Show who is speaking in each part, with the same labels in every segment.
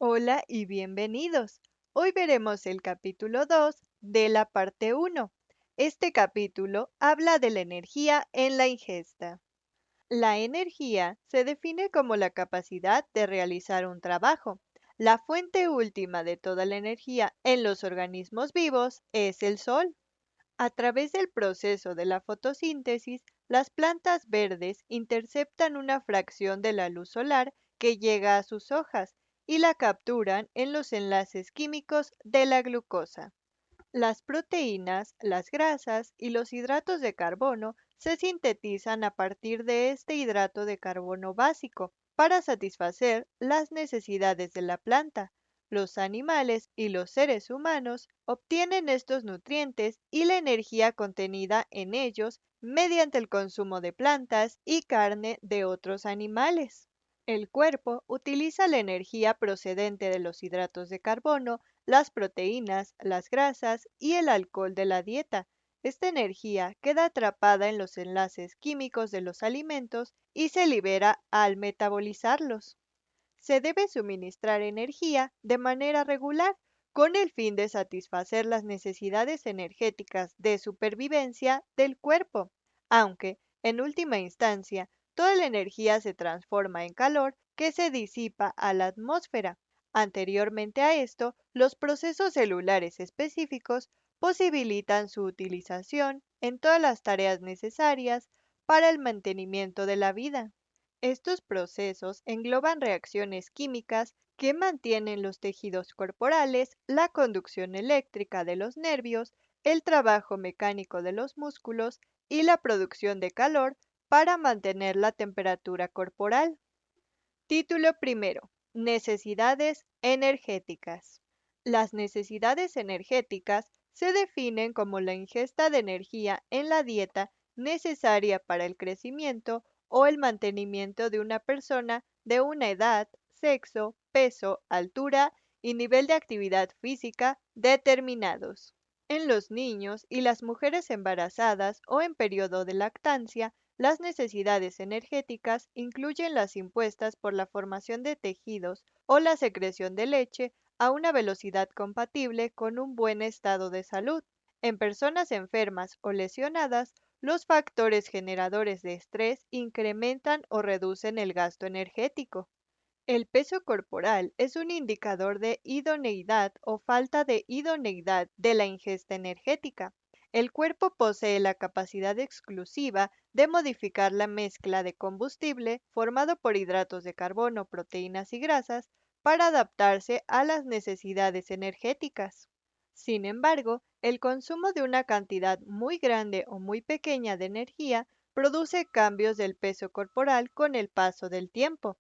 Speaker 1: Hola y bienvenidos. Hoy veremos el capítulo 2 de la parte uno. Este capítulo habla de la energía en la ingesta. La energía se define como la capacidad de realizar un trabajo. La fuente última de toda la energía en los organismos vivos es el sol. A través del proceso de la fotosíntesis, las plantas verdes interceptan una fracción de la luz solar que llega a sus hojas y la capturan en los enlaces químicos de la glucosa. Las proteínas, las grasas y los hidratos de carbono se sintetizan a partir de este hidrato de carbono básico para satisfacer las necesidades de la planta. Los animales y los seres humanos obtienen estos nutrientes y la energía contenida en ellos mediante el consumo de plantas y carne de otros animales. El cuerpo utiliza la energía procedente de los hidratos de carbono, las proteínas, las grasas y el alcohol de la dieta. Esta energía queda atrapada en los enlaces químicos de los alimentos y se libera al metabolizarlos. Se debe suministrar energía de manera regular con el fin de satisfacer las necesidades energéticas de supervivencia del cuerpo, aunque, en última instancia, toda la energía se transforma en calor que se disipa a la atmósfera. Anteriormente a esto, los procesos celulares específicos posibilitan su utilización en todas las tareas necesarias para el mantenimiento de la vida. Estos procesos engloban reacciones químicas que mantienen los tejidos corporales, la conducción eléctrica de los nervios, el trabajo mecánico de los músculos y la producción de calor para mantener la temperatura corporal. Título primero. Necesidades energéticas. Las necesidades energéticas se definen como la ingesta de energía en la dieta necesaria para el crecimiento o el mantenimiento de una persona de una edad, sexo, peso, altura y nivel de actividad física determinados. En los niños y las mujeres embarazadas o en periodo de lactancia, las necesidades energéticas incluyen las impuestas por la formación de tejidos o la secreción de leche a una velocidad compatible con un buen estado de salud. En personas enfermas o lesionadas, los factores generadores de estrés incrementan o reducen el gasto energético. El peso corporal es un indicador de idoneidad o falta de idoneidad de la ingesta energética. El cuerpo posee la capacidad exclusiva de modificar la mezcla de combustible formado por hidratos de carbono, proteínas y grasas para adaptarse a las necesidades energéticas. Sin embargo, el consumo de una cantidad muy grande o muy pequeña de energía produce cambios del peso corporal con el paso del tiempo.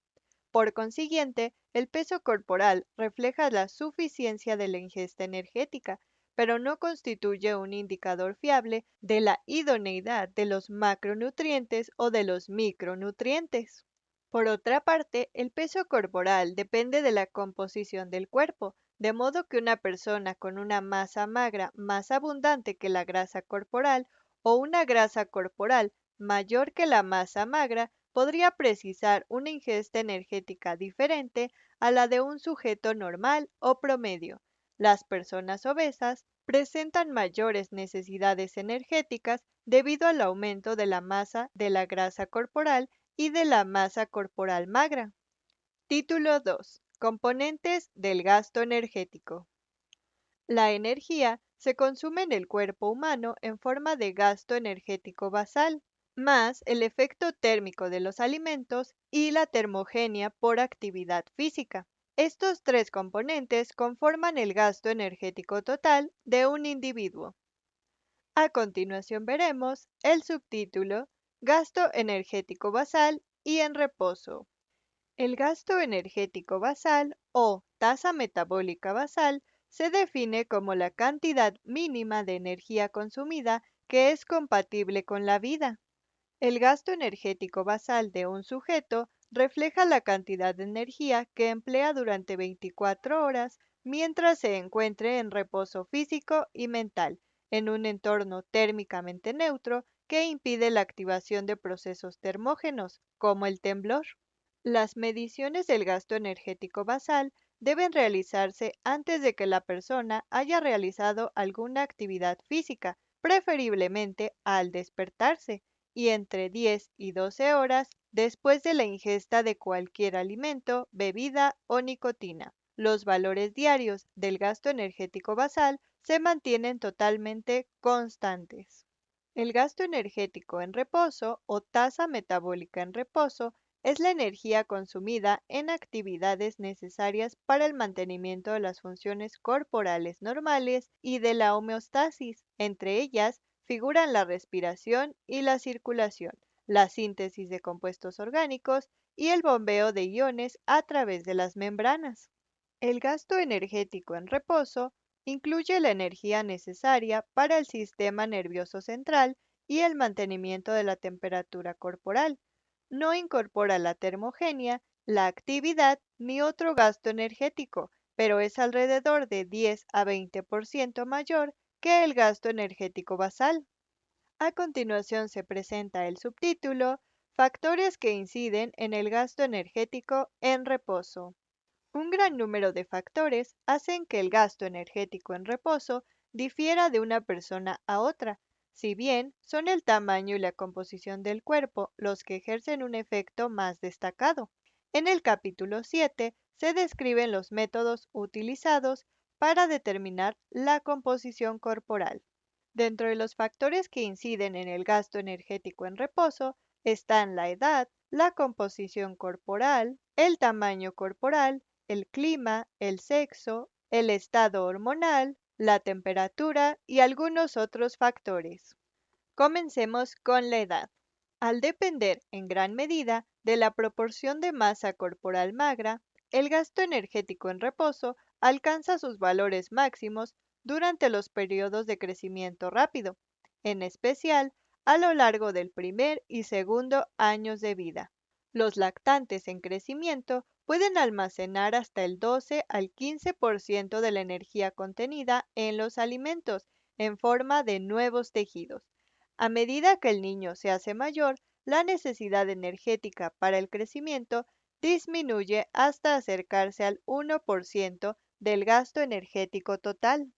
Speaker 1: Por consiguiente, el peso corporal refleja la suficiencia de la ingesta energética, pero no constituye un indicador fiable de la idoneidad de los macronutrientes o de los micronutrientes. Por otra parte, el peso corporal depende de la composición del cuerpo, de modo que una persona con una masa magra más abundante que la grasa corporal o una grasa corporal mayor que la masa magra podría precisar una ingesta energética diferente a la de un sujeto normal o promedio. Las personas obesas presentan mayores necesidades energéticas debido al aumento de la masa de la grasa corporal y de la masa corporal magra. Título 2. Componentes del gasto energético. La energía se consume en el cuerpo humano en forma de gasto energético basal, más el efecto térmico de los alimentos y la termogenia por actividad física. Estos tres componentes conforman el gasto energético total de un individuo. A continuación veremos el subtítulo Gasto energético basal y en reposo. El gasto energético basal o tasa metabólica basal se define como la cantidad mínima de energía consumida que es compatible con la vida. El gasto energético basal de un sujeto refleja la cantidad de energía que emplea durante 24 horas mientras se encuentre en reposo físico y mental, en un entorno térmicamente neutro que impide la activación de procesos termógenos, como el temblor. Las mediciones del gasto energético basal deben realizarse antes de que la persona haya realizado alguna actividad física, preferiblemente al despertarse, y entre 10 y 12 horas después de la ingesta de cualquier alimento, bebida o nicotina. Los valores diarios del gasto energético basal se mantienen totalmente constantes. El gasto energético en reposo o tasa metabólica en reposo es la energía consumida en actividades necesarias para el mantenimiento de las funciones corporales normales y de la homeostasis. Entre ellas figuran la respiración y la circulación, la síntesis de compuestos orgánicos y el bombeo de iones a través de las membranas. El gasto energético en reposo incluye la energía necesaria para el sistema nervioso central y el mantenimiento de la temperatura corporal. No incorpora la termogenia, la actividad ni otro gasto energético, pero es alrededor de 10 a 20% mayor que el gasto energético basal. A continuación se presenta el subtítulo Factores que inciden en el gasto energético en reposo. Un gran número de factores hacen que el gasto energético en reposo difiera de una persona a otra, si bien son el tamaño y la composición del cuerpo los que ejercen un efecto más destacado. En el capítulo 7 se describen los métodos utilizados para determinar la composición corporal. Dentro de los factores que inciden en el gasto energético en reposo están la edad, la composición corporal, el tamaño corporal, el clima, el sexo, el estado hormonal, la temperatura y algunos otros factores. Comencemos con la edad. Al depender en gran medida de la proporción de masa corporal magra, el gasto energético en reposo alcanza sus valores máximos durante los periodos de crecimiento rápido, en especial a lo largo del primer y segundo años de vida. Los lactantes en crecimiento pueden almacenar hasta el 12 al 15% de la energía contenida en los alimentos en forma de nuevos tejidos. A medida que el niño se hace mayor, la necesidad energética para el crecimiento disminuye hasta acercarse al 1% del gasto energético total.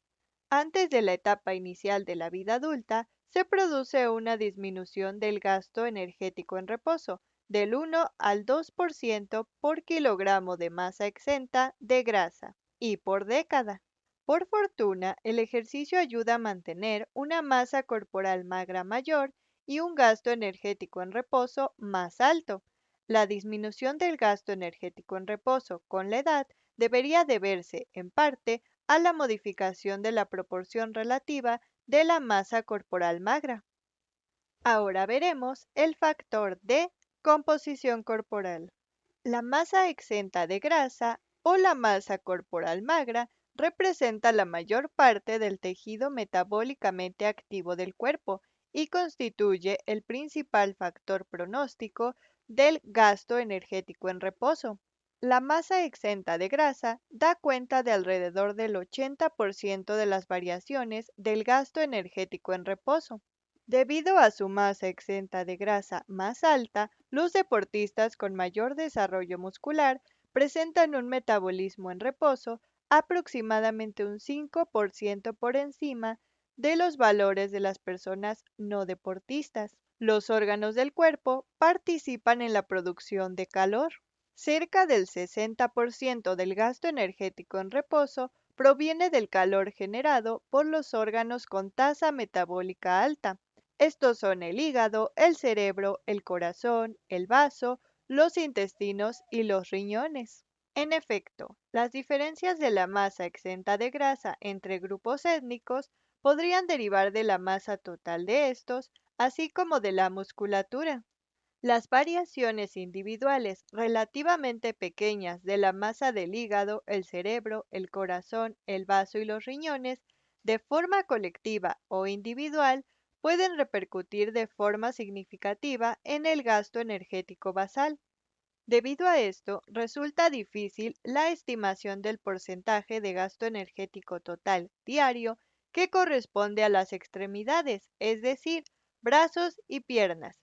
Speaker 1: Antes de la etapa inicial de la vida adulta, se produce una disminución del gasto energético en reposo, del 1 al 2% por kilogramo de masa exenta de grasa, y por década. Por fortuna, el ejercicio ayuda a mantener una masa corporal magra mayor y un gasto energético en reposo más alto. La disminución del gasto energético en reposo con la edad debería deberse, en parte, a la modificación de la proporción relativa de la masa corporal magra. Ahora veremos el factor de composición corporal. La masa exenta de grasa o la masa corporal magra representa la mayor parte del tejido metabólicamente activo del cuerpo y constituye el principal factor pronóstico del gasto energético en reposo. La masa exenta de grasa da cuenta de alrededor del 80% de las variaciones del gasto energético en reposo. Debido a su masa exenta de grasa más alta, los deportistas con mayor desarrollo muscular presentan un metabolismo en reposo aproximadamente un 5% por encima de los valores de las personas no deportistas. Los órganos del cuerpo participan en la producción de calor. Cerca del 60% del gasto energético en reposo proviene del calor generado por los órganos con tasa metabólica alta. Estos son el hígado, el cerebro, el corazón, el vaso, los intestinos y los riñones. En efecto, las diferencias de la masa exenta de grasa entre grupos étnicos podrían derivar de la masa total de estos, así como de la musculatura. Las variaciones individuales relativamente pequeñas de la masa del hígado, el cerebro, el corazón, el vaso y los riñones, de forma colectiva o individual, pueden repercutir de forma significativa en el gasto energético basal. Debido a esto, resulta difícil la estimación del porcentaje de gasto energético total diario que corresponde a las extremidades, es decir, brazos y piernas,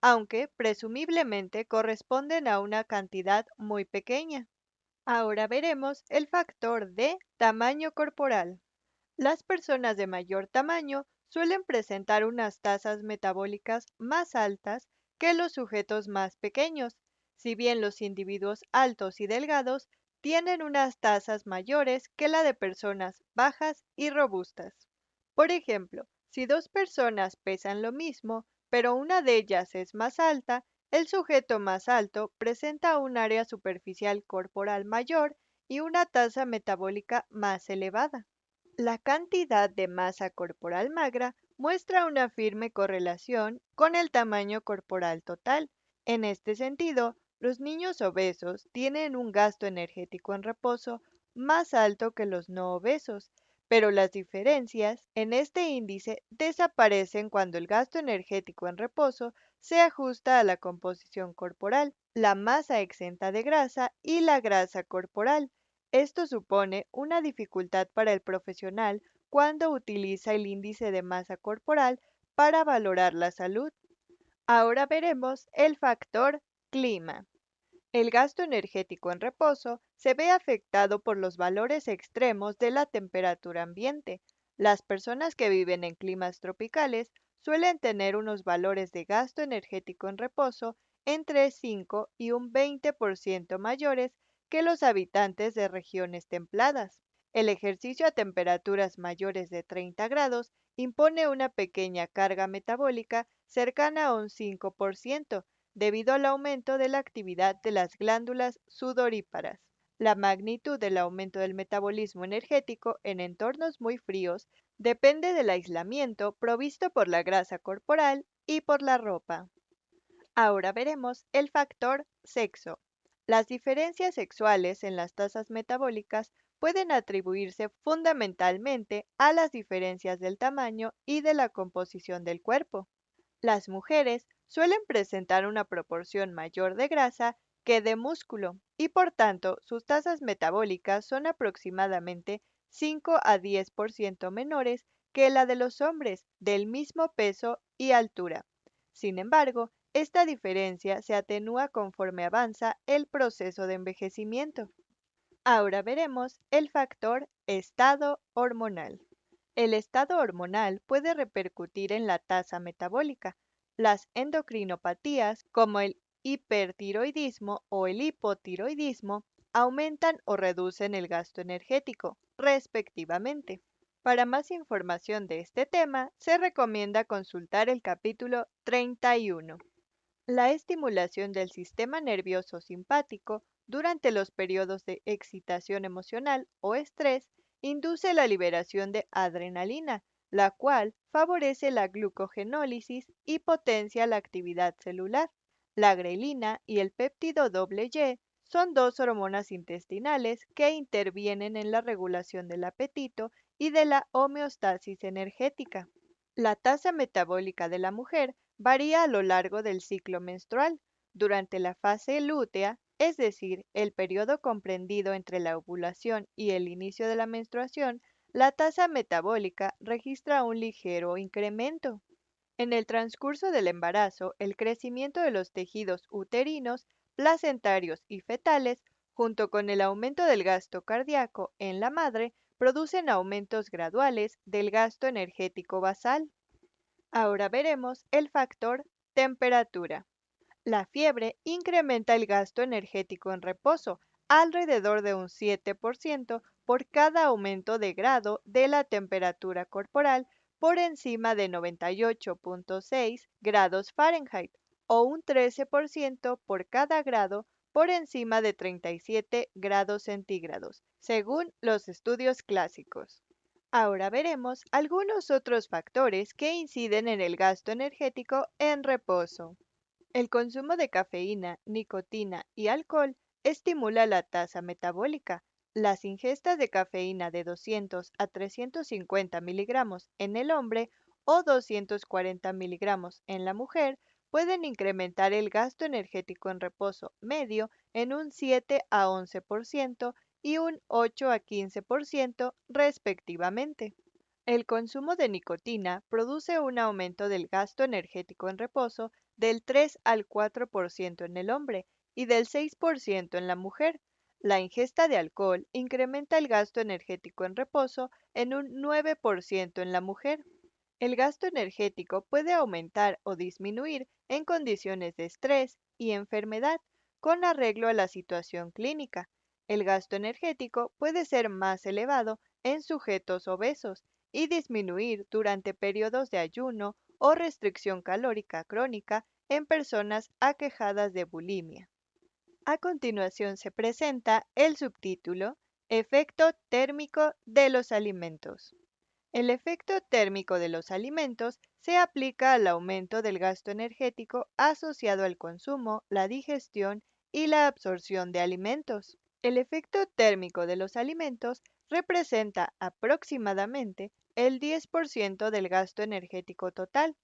Speaker 1: aunque presumiblemente corresponden a una cantidad muy pequeña. Ahora veremos el factor de tamaño corporal. Las personas de mayor tamaño suelen presentar unas tasas metabólicas más altas que los sujetos más pequeños, si bien los individuos altos y delgados tienen unas tasas mayores que la de personas bajas y robustas. Por ejemplo, si dos personas pesan lo mismo, pero una de ellas es más alta, el sujeto más alto presenta un área superficial corporal mayor y una tasa metabólica más elevada. La cantidad de masa corporal magra muestra una firme correlación con el tamaño corporal total. En este sentido, los niños obesos tienen un gasto energético en reposo más alto que los no obesos, pero las diferencias en este índice desaparecen cuando el gasto energético en reposo se ajusta a la composición corporal, la masa exenta de grasa y la grasa corporal. Esto supone una dificultad para el profesional cuando utiliza el índice de masa corporal para valorar la salud. Ahora veremos el factor clima. El gasto energético en reposo se ve afectado por los valores extremos de la temperatura ambiente. Las personas que viven en climas tropicales suelen tener unos valores de gasto energético en reposo entre 5 y un 20% mayores que los habitantes de regiones templadas. El ejercicio a temperaturas mayores de 30 grados impone una pequeña carga metabólica cercana a un 5%, debido al aumento de la actividad de las glándulas sudoríparas. La magnitud del aumento del metabolismo energético en entornos muy fríos depende del aislamiento provisto por la grasa corporal y por la ropa. Ahora veremos el factor sexo. Las diferencias sexuales en las tasas metabólicas pueden atribuirse fundamentalmente a las diferencias del tamaño y de la composición del cuerpo. Las mujeres suelen presentar una proporción mayor de grasa que de músculo y por tanto sus tasas metabólicas son aproximadamente 5 a 10% menores que la de los hombres del mismo peso y altura. Sin embargo, esta diferencia se atenúa conforme avanza el proceso de envejecimiento. Ahora veremos el factor estado hormonal. El estado hormonal puede repercutir en la tasa metabólica. Las endocrinopatías, como el hipertiroidismo o el hipotiroidismo, aumentan o reducen el gasto energético, respectivamente. Para más información de este tema, se recomienda consultar el capítulo 31. La estimulación del sistema nervioso simpático durante los periodos de excitación emocional o estrés induce la liberación de adrenalina, la cual favorece la glucogenólisis y potencia la actividad celular. La grelina y el péptido Y son dos hormonas intestinales que intervienen en la regulación del apetito y de la homeostasis energética. La tasa metabólica de la mujer varía a lo largo del ciclo menstrual. Durante la fase lútea, es decir, el periodo comprendido entre la ovulación y el inicio de la menstruación, la tasa metabólica registra un ligero incremento. En el transcurso del embarazo, el crecimiento de los tejidos uterinos, placentarios y fetales, junto con el aumento del gasto cardíaco en la madre, producen aumentos graduales del gasto energético basal. Ahora veremos el factor temperatura. La fiebre incrementa el gasto energético en reposo alrededor de un 7% por cada aumento de grado de la temperatura corporal por encima de 98,6 grados Fahrenheit o un 13% por cada grado por encima de 37 grados centígrados, según los estudios clásicos. Ahora veremos algunos otros factores que inciden en el gasto energético en reposo. El consumo de cafeína, nicotina y alcohol estimula la tasa metabólica. Las ingestas de cafeína de 200 a 350 miligramos en el hombre o 240 miligramos en la mujer pueden incrementar el gasto energético en reposo medio en un 7 a 11% y un 8 a 15% respectivamente. El consumo de nicotina produce un aumento del gasto energético en reposo del 3 al 4% en el hombre y del 6% en la mujer. La ingesta de alcohol incrementa el gasto energético en reposo en un 9% en la mujer. El gasto energético puede aumentar o disminuir en condiciones de estrés y enfermedad, con arreglo a la situación clínica. El gasto energético puede ser más elevado en sujetos obesos y disminuir durante periodos de ayuno o restricción calórica crónica en personas aquejadas de bulimia. A continuación se presenta el subtítulo Efecto térmico de los alimentos. El efecto térmico de los alimentos se aplica al aumento del gasto energético asociado al consumo, la digestión y la absorción de alimentos. El efecto térmico de los alimentos representa aproximadamente el 10% del gasto energético total.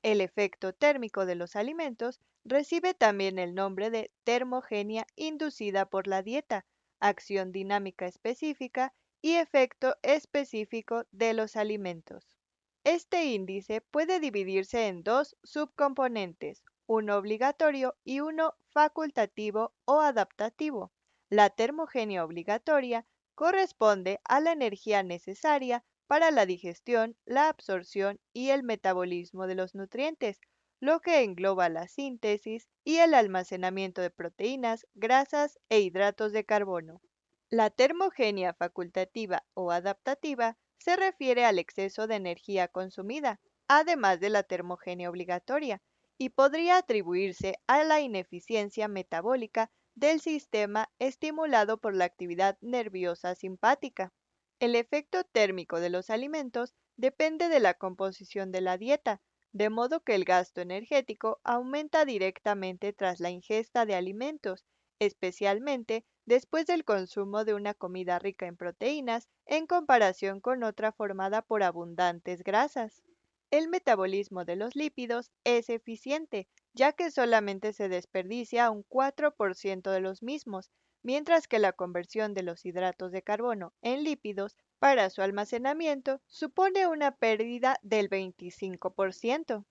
Speaker 1: El efecto térmico de los alimentos recibe también el nombre de termogenia inducida por la dieta, acción dinámica específica y efecto específico de los alimentos. Este índice puede dividirse en dos subcomponentes, uno obligatorio y uno facultativo o adaptativo. La termogenia obligatoria corresponde a la energía necesaria para la digestión, la absorción y el metabolismo de los nutrientes, lo que engloba la síntesis y el almacenamiento de proteínas, grasas e hidratos de carbono. La termogenia facultativa o adaptativa se refiere al exceso de energía consumida, además de la termogenia obligatoria, y podría atribuirse a la ineficiencia metabólica del sistema estimulado por la actividad nerviosa simpática. El efecto térmico de los alimentos depende de la composición de la dieta, de modo que el gasto energético aumenta directamente tras la ingesta de alimentos, especialmente después del consumo de una comida rica en proteínas en comparación con otra formada por abundantes grasas. El metabolismo de los lípidos es eficiente, ya que solamente se desperdicia un 4% de los mismos, mientras que la conversión de los hidratos de carbono en lípidos para su almacenamiento supone una pérdida del 25%.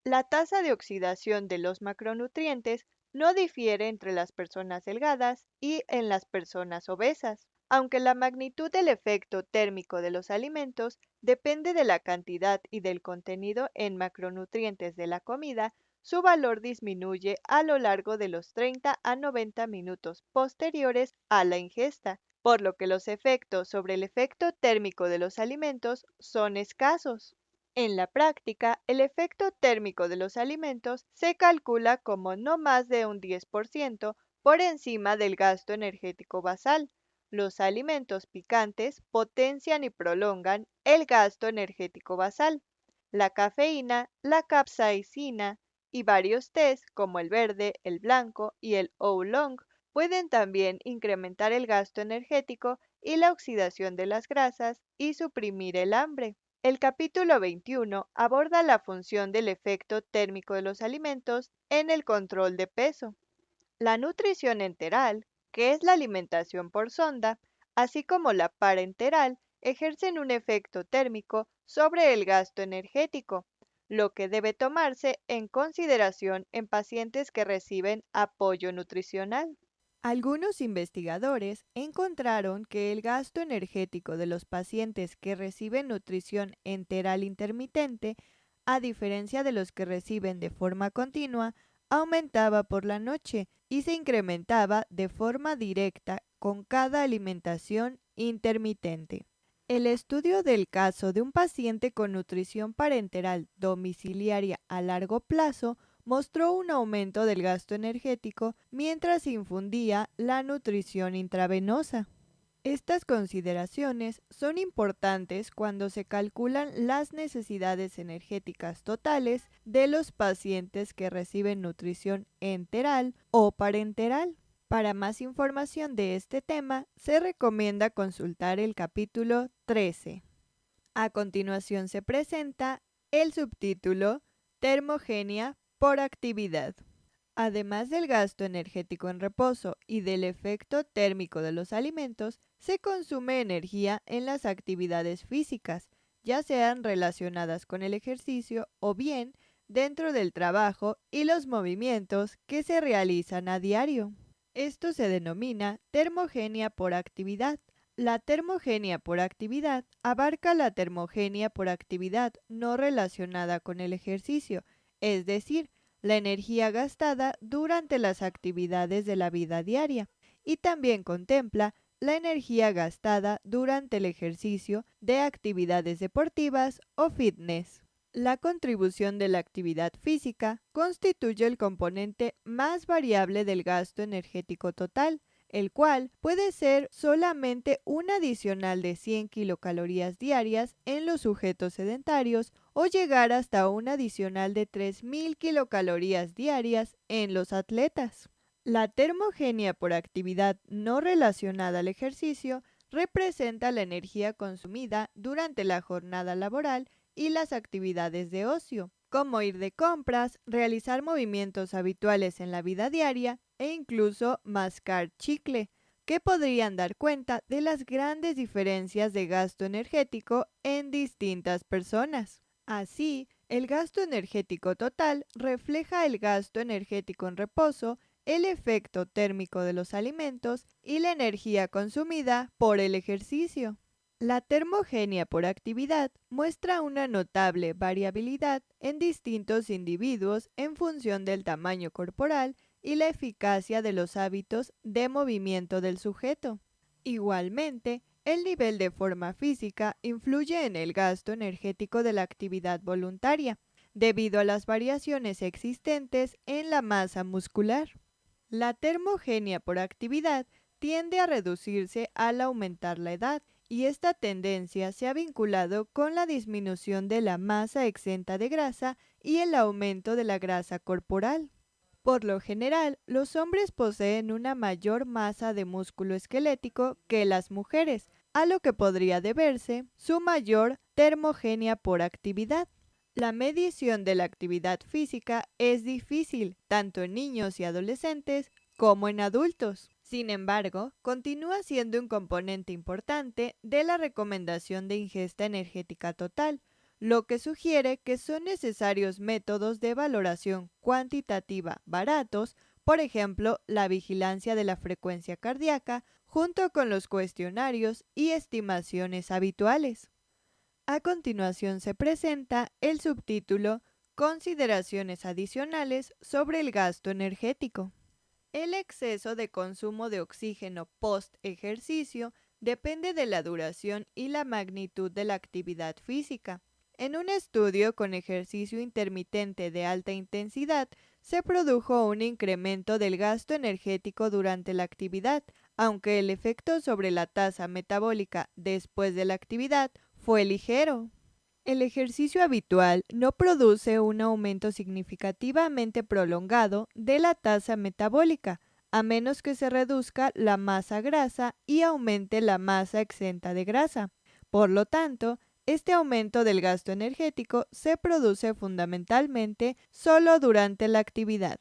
Speaker 1: La tasa de oxidación de los macronutrientes no difiere entre las personas delgadas y en las personas obesas, aunque la magnitud del efecto térmico de los alimentos depende de la cantidad y del contenido en macronutrientes de la comida. Su valor disminuye a lo largo de los 30 a 90 minutos posteriores a la ingesta, por lo que los efectos sobre el efecto térmico de los alimentos son escasos. En la práctica, el efecto térmico de los alimentos se calcula como no más de un 10% por encima del gasto energético basal. Los alimentos picantes potencian y prolongan el gasto energético basal. La cafeína, la capsaicina y varios tés como el verde, el blanco y el oolong pueden también incrementar el gasto energético y la oxidación de las grasas y suprimir el hambre. El capítulo 21 aborda la función del efecto térmico de los alimentos en el control de peso. La nutrición enteral, que es la alimentación por sonda, así como la parenteral, ejercen un efecto térmico sobre el gasto energético, lo que debe tomarse en consideración en pacientes que reciben apoyo nutricional. Algunos investigadores encontraron que el gasto energético de los pacientes que reciben nutrición enteral intermitente, a diferencia de los que reciben de forma continua, aumentaba por la noche y se incrementaba de forma directa con cada alimentación intermitente. El estudio del caso de un paciente con nutrición parenteral domiciliaria a largo plazo mostró un aumento del gasto energético mientras infundía la nutrición intravenosa. Estas consideraciones son importantes cuando se calculan las necesidades energéticas totales de los pacientes que reciben nutrición enteral o parenteral. Para más información de este tema, se recomienda consultar el capítulo 13. A continuación se presenta el subtítulo Termogenia por actividad. Además del gasto energético en reposo y del efecto térmico de los alimentos, se consume energía en las actividades físicas, ya sean relacionadas con el ejercicio o bien dentro del trabajo y los movimientos que se realizan a diario. Esto se denomina termogenia por actividad. La termogenia por actividad abarca la termogenia por actividad no relacionada con el ejercicio, es decir, la energía gastada durante las actividades de la vida diaria, y también contempla la energía gastada durante el ejercicio de actividades deportivas o fitness. La contribución de la actividad física constituye el componente más variable del gasto energético total, el cual puede ser solamente un adicional de 100 kilocalorías diarias en los sujetos sedentarios o llegar hasta un adicional de 3000 kilocalorías diarias en los atletas. La termogenia por actividad no relacionada al ejercicio representa la energía consumida durante la jornada laboral y las actividades de ocio, como ir de compras, realizar movimientos habituales en la vida diaria e incluso mascar chicle, que podrían dar cuenta de las grandes diferencias de gasto energético en distintas personas. Así, el gasto energético total refleja el gasto energético en reposo, el efecto térmico de los alimentos y la energía consumida por el ejercicio. La termogenia por actividad muestra una notable variabilidad en distintos individuos en función del tamaño corporal y la eficacia de los hábitos de movimiento del sujeto. Igualmente, el nivel de forma física influye en el gasto energético de la actividad voluntaria, debido a las variaciones existentes en la masa muscular. La termogenia por actividad tiende a reducirse al aumentar la edad, y esta tendencia se ha vinculado con la disminución de la masa exenta de grasa y el aumento de la grasa corporal. Por lo general, los hombres poseen una mayor masa de músculo esquelético que las mujeres, a lo que podría deberse su mayor termogenia por actividad. La medición de la actividad física es difícil, tanto en niños y adolescentes como en adultos. Sin embargo, continúa siendo un componente importante de la recomendación de ingesta energética total, lo que sugiere que son necesarios métodos de valoración cuantitativa baratos, por ejemplo, la vigilancia de la frecuencia cardíaca, junto con los cuestionarios y estimaciones habituales. A continuación se presenta el subtítulo Consideraciones adicionales sobre el gasto energético. El exceso de consumo de oxígeno post-ejercicio depende de la duración y la magnitud de la actividad física. En un estudio con ejercicio intermitente de alta intensidad, se produjo un incremento del gasto energético durante la actividad, aunque el efecto sobre la tasa metabólica después de la actividad fue ligero. El ejercicio habitual no produce un aumento significativamente prolongado de la tasa metabólica, a menos que se reduzca la masa grasa y aumente la masa exenta de grasa. Por lo tanto, este aumento del gasto energético se produce fundamentalmente solo durante la actividad.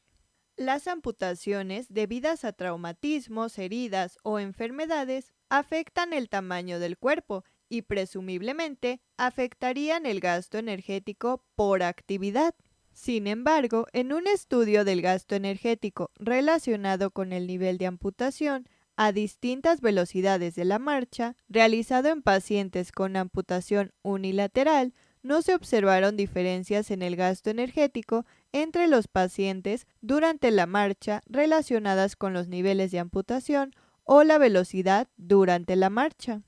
Speaker 1: Las amputaciones debidas a traumatismos, heridas o enfermedades afectan el tamaño del cuerpo y presumiblemente afectarían el gasto energético por actividad. Sin embargo, en un estudio del gasto energético relacionado con el nivel de amputación a distintas velocidades de la marcha, realizado en pacientes con amputación unilateral, no se observaron diferencias en el gasto energético entre los pacientes durante la marcha relacionadas con los niveles de amputación o la velocidad durante la marcha.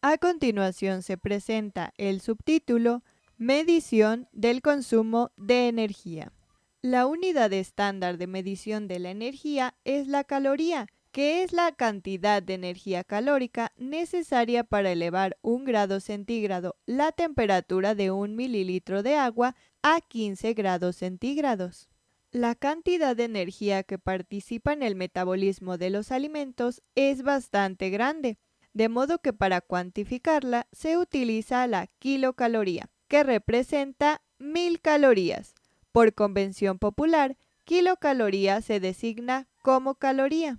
Speaker 1: A continuación se presenta el subtítulo Medición del consumo de energía. La unidad estándar de medición de la energía es la caloría, que es la cantidad de energía calórica necesaria para elevar 1 grado centígrado la temperatura de 1 mililitro de agua a 15 grados centígrados. La cantidad de energía que participa en el metabolismo de los alimentos es bastante grande, de modo que para cuantificarla se utiliza la kilocaloría, que representa 1000 calorías. Por convención popular, kilocaloría se designa como caloría.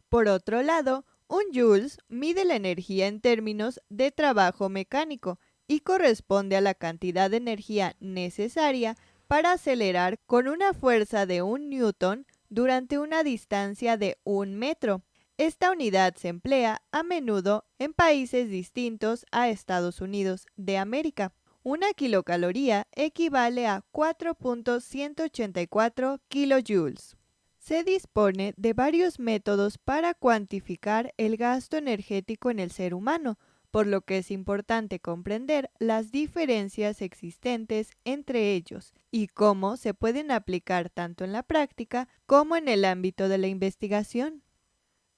Speaker 1: Por otro lado, un joules mide la energía en términos de trabajo mecánico y corresponde a la cantidad de energía necesaria para acelerar con una fuerza de 1 newton durante una distancia de 1 metro. Esta unidad se emplea a menudo en países distintos a Estados Unidos de América. Una kilocaloría equivale a 4.184 kilojoules. Se dispone de varios métodos para cuantificar el gasto energético en el ser humano, por lo que es importante comprender las diferencias existentes entre ellos y cómo se pueden aplicar tanto en la práctica como en el ámbito de la investigación.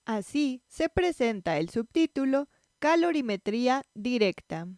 Speaker 1: Así se presenta el subtítulo Calorimetría directa.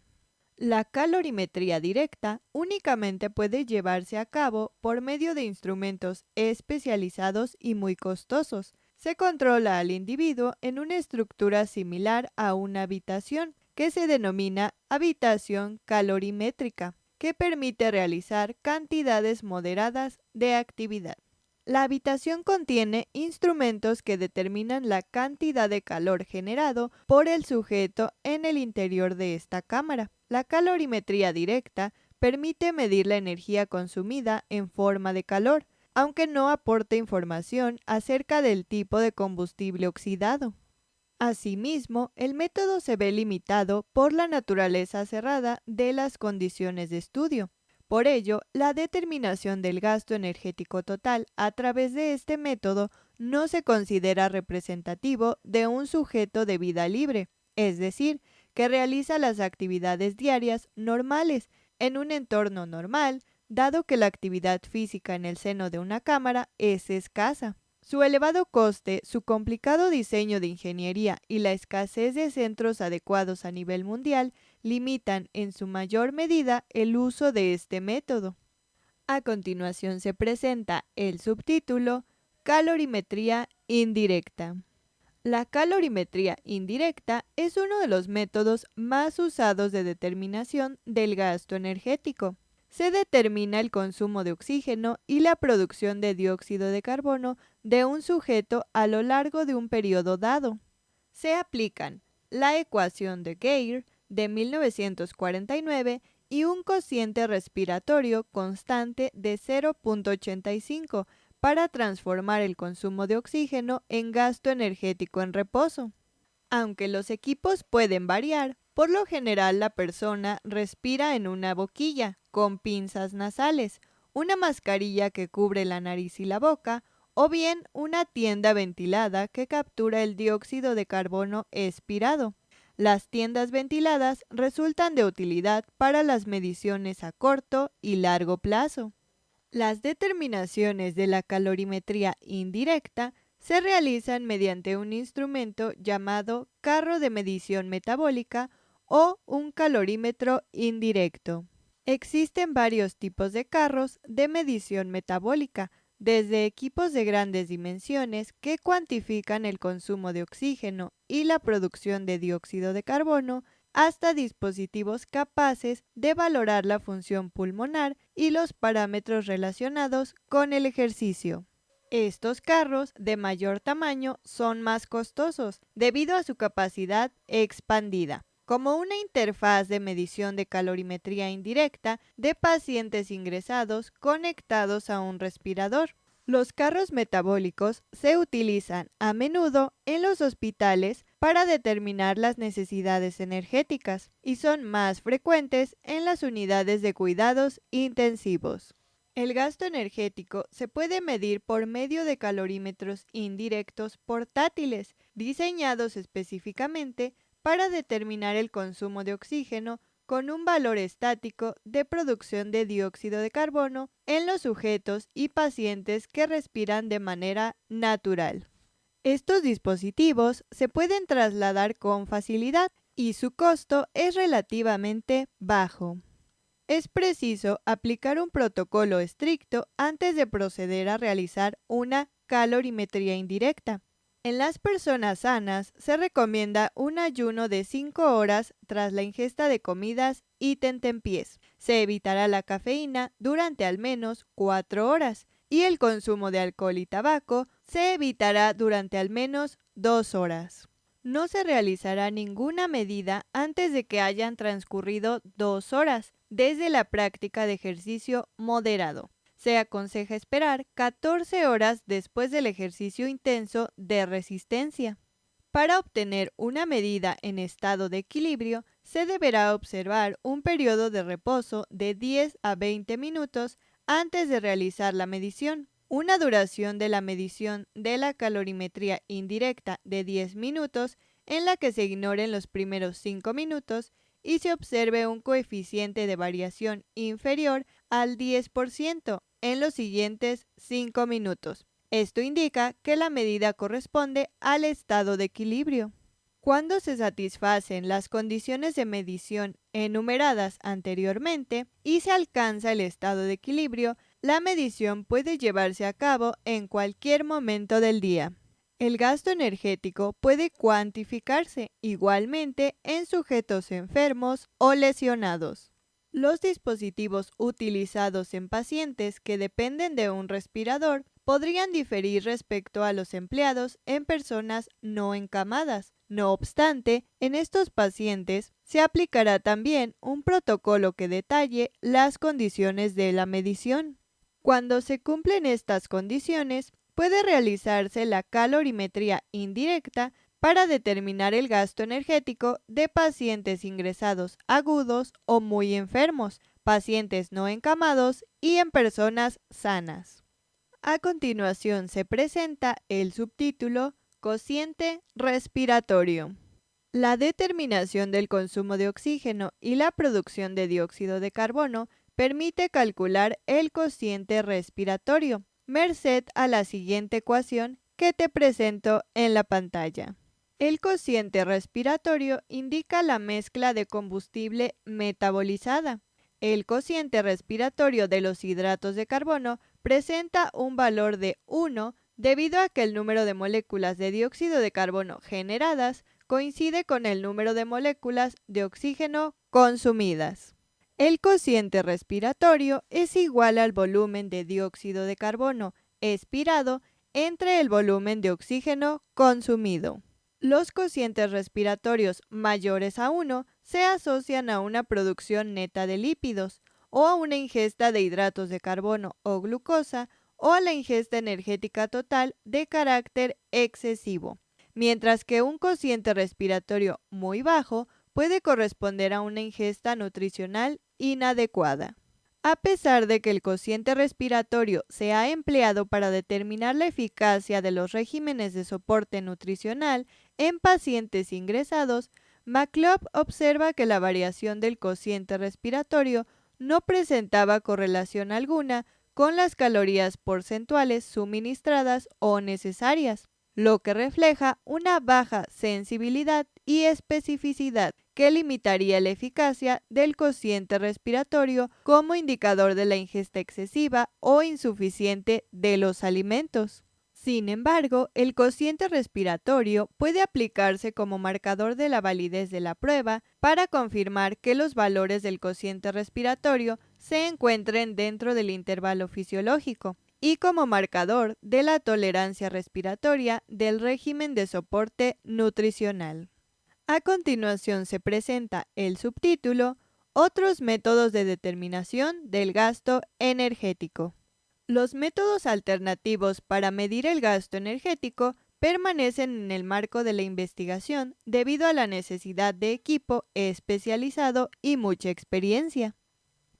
Speaker 1: La calorimetría directa únicamente puede llevarse a cabo por medio de instrumentos especializados y muy costosos. Se controla al individuo en una estructura similar a una habitación, que se denomina habitación calorimétrica, que permite realizar cantidades moderadas de actividad. La habitación contiene instrumentos que determinan la cantidad de calor generado por el sujeto en el interior de esta cámara. La calorimetría directa permite medir la energía consumida en forma de calor, aunque no aporta información acerca del tipo de combustible oxidado. Asimismo, el método se ve limitado por la naturaleza cerrada de las condiciones de estudio. Por ello, la determinación del gasto energético total a través de este método no se considera representativo de un sujeto de vida libre, es decir, que realiza las actividades diarias normales en un entorno normal, dado que la actividad física en el seno de una cámara es escasa. Su elevado coste, su complicado diseño de ingeniería y la escasez de centros adecuados a nivel mundial limitan en su mayor medida el uso de este método. A continuación se presenta el subtítulo Calorimetría indirecta. La calorimetría indirecta es uno de los métodos más usados de determinación del gasto energético. Se determina el consumo de oxígeno y la producción de dióxido de carbono de un sujeto a lo largo de un periodo dado. Se aplican la ecuación de Geiger de 1949 y un cociente respiratorio constante de 0.85 para transformar el consumo de oxígeno en gasto energético en reposo. Aunque los equipos pueden variar, por lo general la persona respira en una boquilla, con pinzas nasales, una mascarilla que cubre la nariz y la boca, o bien una tienda ventilada que captura el dióxido de carbono expirado. Las tiendas ventiladas resultan de utilidad para las mediciones a corto y largo plazo. Las determinaciones de la calorimetría indirecta se realizan mediante un instrumento llamado carro de medición metabólica o un calorímetro indirecto. Existen varios tipos de carros de medición metabólica, desde equipos de grandes dimensiones que cuantifican el consumo de oxígeno y la producción de dióxido de carbono, hasta dispositivos capaces de valorar la función pulmonar y los parámetros relacionados con el ejercicio. Estos carros de mayor tamaño son más costosos debido a su capacidad expandida, como una interfaz de medición de calorimetría indirecta de pacientes ingresados conectados a un respirador. Los carros metabólicos se utilizan a menudo en los hospitales para determinar las necesidades energéticas y son más frecuentes en las unidades de cuidados intensivos. El gasto energético se puede medir por medio de calorímetros indirectos portátiles, diseñados específicamente para determinar el consumo de oxígeno con un valor estático de producción de dióxido de carbono en los sujetos y pacientes que respiran de manera natural. Estos dispositivos se pueden trasladar con facilidad y su costo es relativamente bajo. Es preciso aplicar un protocolo estricto antes de proceder a realizar una calorimetría indirecta. En las personas sanas se recomienda un ayuno de 5 horas tras la ingesta de comidas y tentempiés. Se evitará la cafeína durante al menos 4 horas y el consumo de alcohol y tabaco se evitará durante al menos 2 horas. No se realizará ninguna medida antes de que hayan transcurrido 2 horas desde la práctica de ejercicio moderado. Se aconseja esperar 14 horas después del ejercicio intenso de resistencia. Para obtener una medida en estado de equilibrio, se deberá observar un periodo de reposo de 10 a 20 minutos antes de realizar la medición. Una duración de la medición de la calorimetría indirecta de 10 minutos en la que se ignoren los primeros 5 minutos y se observe un coeficiente de variación inferior al 10% en los siguientes 5 minutos. Esto indica que la medida corresponde al estado de equilibrio. Cuando se satisfacen las condiciones de medición enumeradas anteriormente y se alcanza el estado de equilibrio, la medición puede llevarse a cabo en cualquier momento del día. El gasto energético puede cuantificarse igualmente en sujetos enfermos o lesionados. Los dispositivos utilizados en pacientes que dependen de un respirador podrían diferir respecto a los empleados en personas no encamadas. No obstante, en estos pacientes se aplicará también un protocolo que detalle las condiciones de la medición. Cuando se cumplen estas condiciones, puede realizarse la calorimetría indirecta para determinar el gasto energético de pacientes ingresados agudos o muy enfermos, pacientes no encamados y en personas sanas. A continuación se presenta el subtítulo Cociente respiratorio. La determinación del consumo de oxígeno y la producción de dióxido de carbono permite calcular el cociente respiratorio, merced a la siguiente ecuación que te presento en la pantalla. El cociente respiratorio indica la mezcla de combustible metabolizada. El cociente respiratorio de los hidratos de carbono presenta un valor de 1 debido a que el número de moléculas de dióxido de carbono generadas coincide con el número de moléculas de oxígeno consumidas. El cociente respiratorio es igual al volumen de dióxido de carbono expirado entre el volumen de oxígeno consumido. Los cocientes respiratorios mayores a 1 se asocian a una producción neta de lípidos, o a una ingesta de hidratos de carbono o glucosa, o a la ingesta energética total de carácter excesivo, mientras que un cociente respiratorio muy bajo puede corresponder a una ingesta nutricional inadecuada. A pesar de que el cociente respiratorio se ha empleado para determinar la eficacia de los regímenes de soporte nutricional en pacientes ingresados, McCullough observa que la variación del cociente respiratorio no presentaba correlación alguna con las calorías porcentuales suministradas o necesarias, lo que refleja una baja sensibilidad y especificidad que limitaría la eficacia del cociente respiratorio como indicador de la ingesta excesiva o insuficiente de los alimentos. Sin embargo, el cociente respiratorio puede aplicarse como marcador de la validez de la prueba para confirmar que los valores del cociente respiratorio se encuentren dentro del intervalo fisiológico y como marcador de la tolerancia respiratoria del régimen de soporte nutricional. A continuación se presenta el subtítulo Otros métodos de determinación del gasto energético. Los métodos alternativos para medir el gasto energético permanecen en el marco de la investigación debido a la necesidad de equipo especializado y mucha experiencia.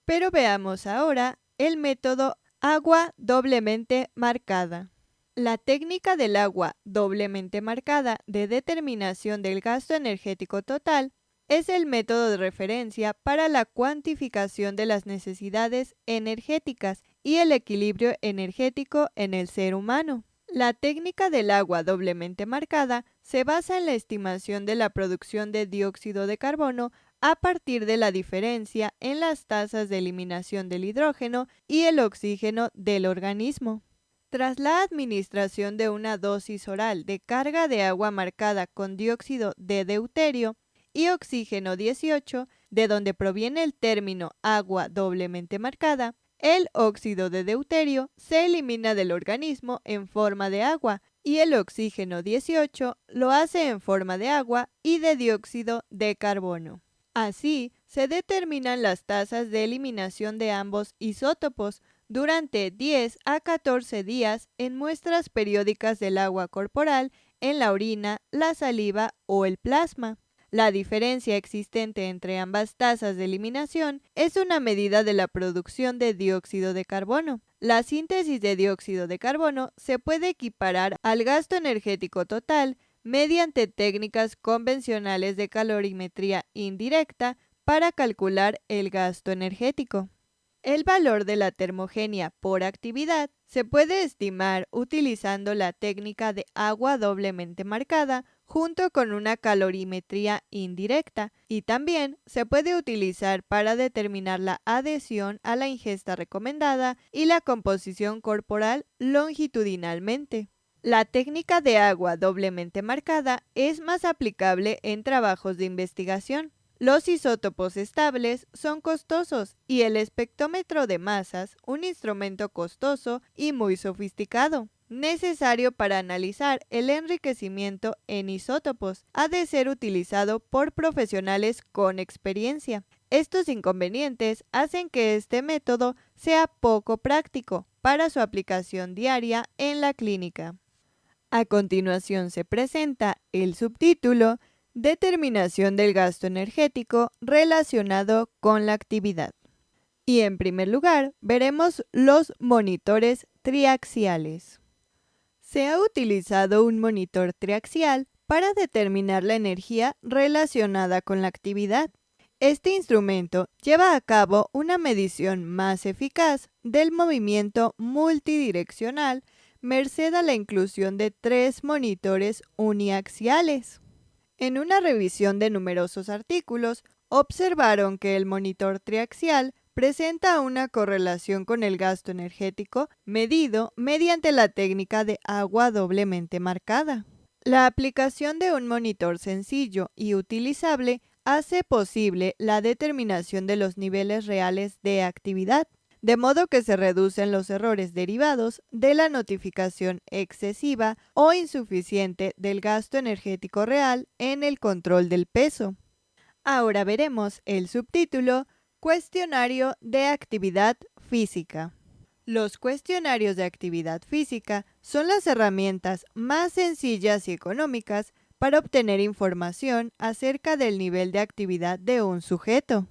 Speaker 1: Pero veamos ahora el método agua doblemente marcada. La técnica del agua doblemente marcada de determinación del gasto energético total es el método de referencia para la cuantificación de las necesidades energéticas y el equilibrio energético en el ser humano. La técnica del agua doblemente marcada se basa en la estimación de la producción de dióxido de carbono a partir de la diferencia en las tasas de eliminación del hidrógeno y el oxígeno del organismo. Tras la administración de una dosis oral de carga de agua marcada con dióxido de deuterio y oxígeno 18, de donde proviene el término agua doblemente marcada, el óxido de deuterio se elimina del organismo en forma de agua y el oxígeno 18 lo hace en forma de agua y de dióxido de carbono. Así, se determinan las tasas de eliminación de ambos isótopos, durante 10 a 14 días en muestras periódicas del agua corporal, en la orina, la saliva o el plasma. La diferencia existente entre ambas tasas de eliminación es una medida de la producción de dióxido de carbono. La síntesis de dióxido de carbono se puede equiparar al gasto energético total mediante técnicas convencionales de calorimetría indirecta para calcular el gasto energético. El valor de la termogenia por actividad se puede estimar utilizando la técnica de agua doblemente marcada junto con una calorimetría indirecta, y también se puede utilizar para determinar la adhesión a la ingesta recomendada y la composición corporal longitudinalmente. La técnica de agua doblemente marcada es más aplicable en trabajos de investigación. Los isótopos estables son costosos y el espectrómetro de masas, un instrumento costoso y muy sofisticado, necesario para analizar el enriquecimiento en isótopos, ha de ser utilizado por profesionales con experiencia. Estos inconvenientes hacen que este método sea poco práctico para su aplicación diaria en la clínica. A continuación se presenta el subtítulo Determinación del gasto energético relacionado con la actividad. Y en primer lugar, veremos los monitores triaxiales. Se ha utilizado un monitor triaxial para determinar la energía relacionada con la actividad. Este instrumento lleva a cabo una medición más eficaz del movimiento multidireccional merced a la inclusión de 3 monitores uniaxiales. En una revisión de numerosos artículos, observaron que el monitor triaxial presenta una correlación con el gasto energético medido mediante la técnica de agua doblemente marcada. La aplicación de un monitor sencillo y utilizable hace posible la determinación de los niveles reales de actividad, de modo que se reducen los errores derivados de la notificación excesiva o insuficiente del gasto energético real en el control del peso. Ahora veremos el subtítulo Cuestionario de actividad física. Los cuestionarios de actividad física son las herramientas más sencillas y económicas para obtener información acerca del nivel de actividad de un sujeto.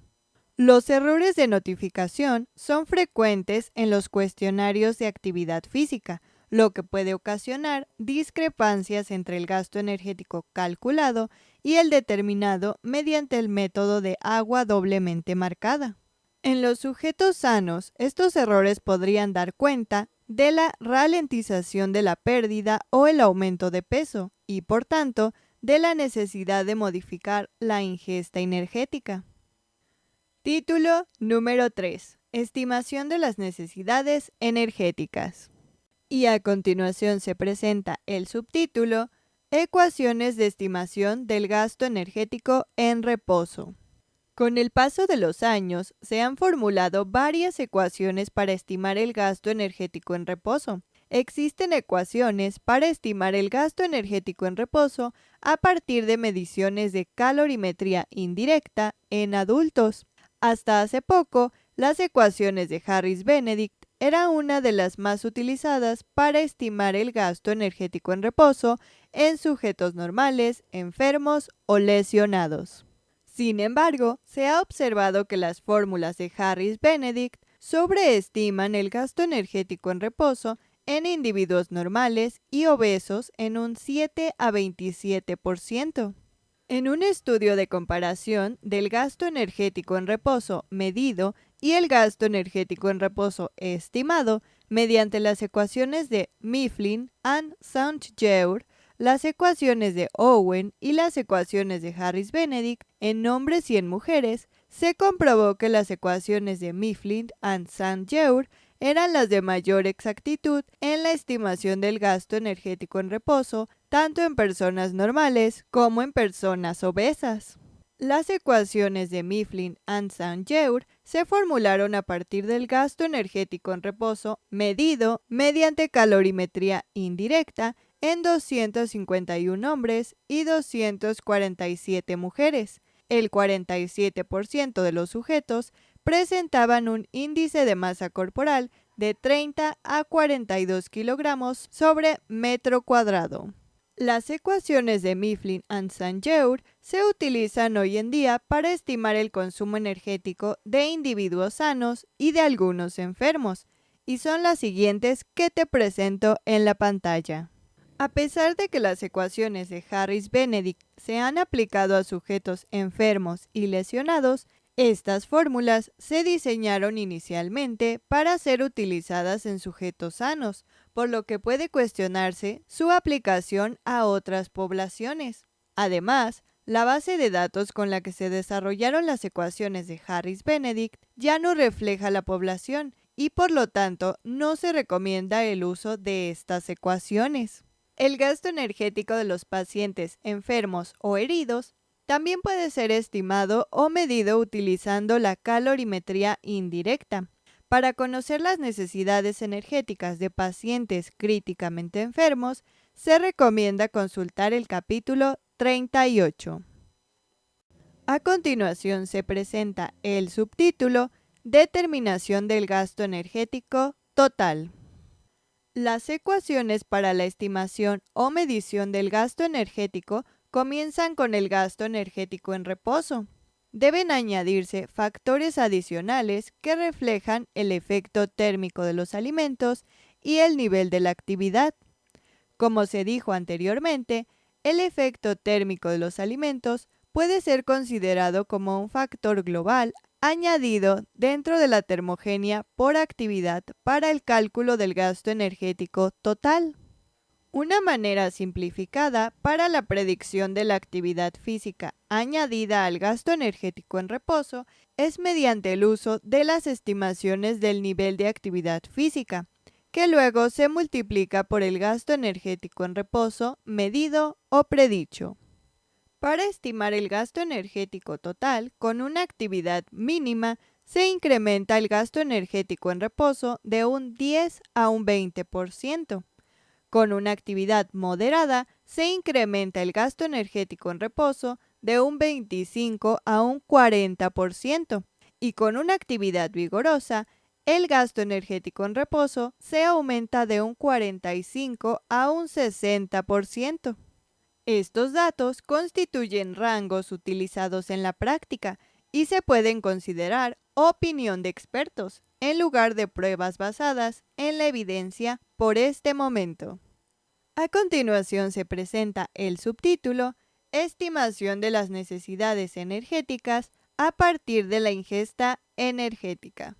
Speaker 1: Los errores de notificación son frecuentes en los cuestionarios de actividad física, lo que puede ocasionar discrepancias entre el gasto energético calculado y el determinado mediante el método de agua doblemente marcada. En los sujetos sanos, estos errores podrían dar cuenta de la ralentización de la pérdida o el aumento de peso y, por tanto, de la necesidad de modificar la ingesta energética. Título número 3. Estimación de las necesidades energéticas. Y a continuación se presenta el subtítulo Ecuaciones de estimación del gasto energético en reposo. Con el paso de los años, se han formulado varias ecuaciones para estimar el gasto energético en reposo. Existen ecuaciones para estimar el gasto energético en reposo a partir de mediciones de calorimetría indirecta en adultos. Hasta hace poco, las ecuaciones de Harris-Benedict eran una de las más utilizadas para estimar el gasto energético en reposo en sujetos normales, enfermos o lesionados. Sin embargo, se ha observado que las fórmulas de Harris-Benedict sobreestiman el gasto energético en reposo en individuos normales y obesos en un 7 a 27%. En un estudio de comparación del gasto energético en reposo medido y el gasto energético en reposo estimado mediante las ecuaciones de Mifflin and Saint-Jeur, las ecuaciones de Owen y las ecuaciones de Harris-Benedict en hombres y en mujeres, se comprobó que las ecuaciones de Mifflin and Saint-Jeur eran las de mayor exactitud en la estimación del gasto energético en reposo, tanto en personas normales como en personas obesas. Las ecuaciones de Mifflin and Saint-Jeur se formularon a partir del gasto energético en reposo medido mediante calorimetría indirecta en 251 hombres y 247 mujeres. El 47% de los sujetos presentaban un índice de masa corporal de 30 a 42 kilogramos sobre metro cuadrado. Las ecuaciones de Mifflin y Saint-Jeor se utilizan hoy en día para estimar el consumo energético de individuos sanos y de algunos enfermos, y son las siguientes que te presento en la pantalla. A pesar de que las ecuaciones de Harris-Benedict se han aplicado a sujetos enfermos y lesionados, estas fórmulas se diseñaron inicialmente para ser utilizadas en sujetos sanos, por lo que puede cuestionarse su aplicación a otras poblaciones. Además, la base de datos con la que se desarrollaron las ecuaciones de Harris-Benedict ya no refleja la población y por lo tanto no se recomienda el uso de estas ecuaciones. El gasto energético de los pacientes enfermos o heridos también puede ser estimado o medido utilizando la calorimetría indirecta. Para conocer las necesidades energéticas de pacientes críticamente enfermos, se recomienda consultar el capítulo 38. A continuación se presenta el subtítulo Determinación del gasto energético total. Las ecuaciones para la estimación o medición del gasto energético comienzan con el gasto energético en reposo. Deben añadirse factores adicionales que reflejan el efecto térmico de los alimentos y el nivel de la actividad. Como se dijo anteriormente, el efecto térmico de los alimentos puede ser considerado como un factor global añadido dentro de la termogenia por actividad para el cálculo del gasto energético total. Una manera simplificada para la predicción de la actividad física añadida al gasto energético en reposo es mediante el uso de las estimaciones del nivel de actividad física, que luego se multiplica por el gasto energético en reposo medido o predicho. Para estimar el gasto energético total con una actividad mínima, se incrementa el gasto energético en reposo de un 10 a un 20%. Con una actividad moderada, se incrementa el gasto energético en reposo de un 25 a un 40%. Y con una actividad vigorosa, el gasto energético en reposo se aumenta de un 45 a un 60%. Estos datos constituyen rangos utilizados en la práctica y se pueden considerar opinión de expertos, en lugar de pruebas basadas en la evidencia por este momento. A continuación se presenta el subtítulo Estimación de las necesidades energéticas a partir de la ingesta energética.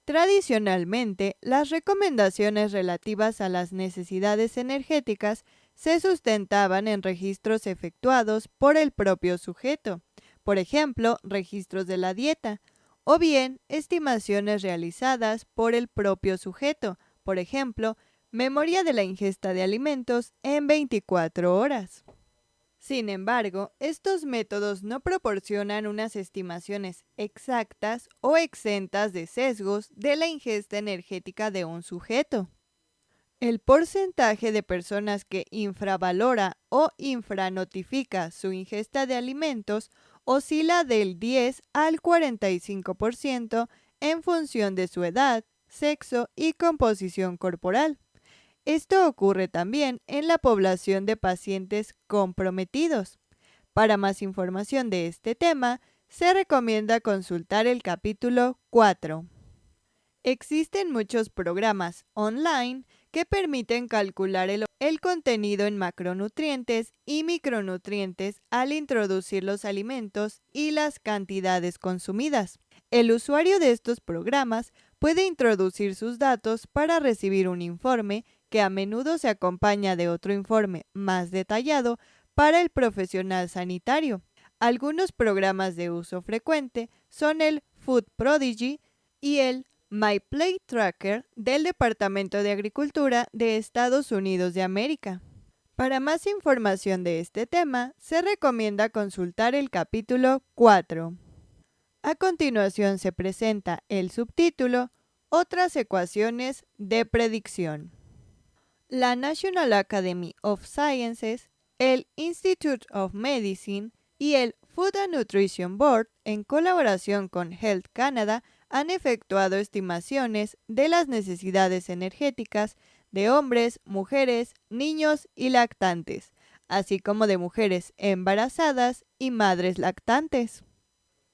Speaker 1: Tradicionalmente, las recomendaciones relativas a las necesidades energéticas se sustentaban en registros efectuados por el propio sujeto, por ejemplo, registros de la dieta, o bien estimaciones realizadas por el propio sujeto, por ejemplo, memoria de la ingesta de alimentos en 24 horas. Sin embargo, estos métodos no proporcionan unas estimaciones exactas o exentas de sesgos de la ingesta energética de un sujeto. El porcentaje de personas que infravalora o infranotifica su ingesta de alimentos oscila del 10 al 45% en función de su edad, sexo y composición corporal. Esto ocurre también en la población de pacientes comprometidos. Para más información de este tema, se recomienda consultar el capítulo 4. Existen muchos programas online que permiten calcular el contenido en macronutrientes y micronutrientes al introducir los alimentos y las cantidades consumidas. El usuario de estos programas puede introducir sus datos para recibir un informe que a menudo se acompaña de otro informe más detallado para el profesional sanitario. Algunos programas de uso frecuente son el Food Prodigy y el My Plate Tracker del Departamento de Agricultura de Estados Unidos de América. Para más información de este tema, se recomienda consultar el capítulo 4. A continuación se presenta el subtítulo Otras ecuaciones de predicción. La National Academy of Sciences, el Institute of Medicine y el Food and Nutrition Board, en colaboración con Health Canada, han efectuado estimaciones de las necesidades energéticas de hombres, mujeres, niños y lactantes, así como de mujeres embarazadas y madres lactantes.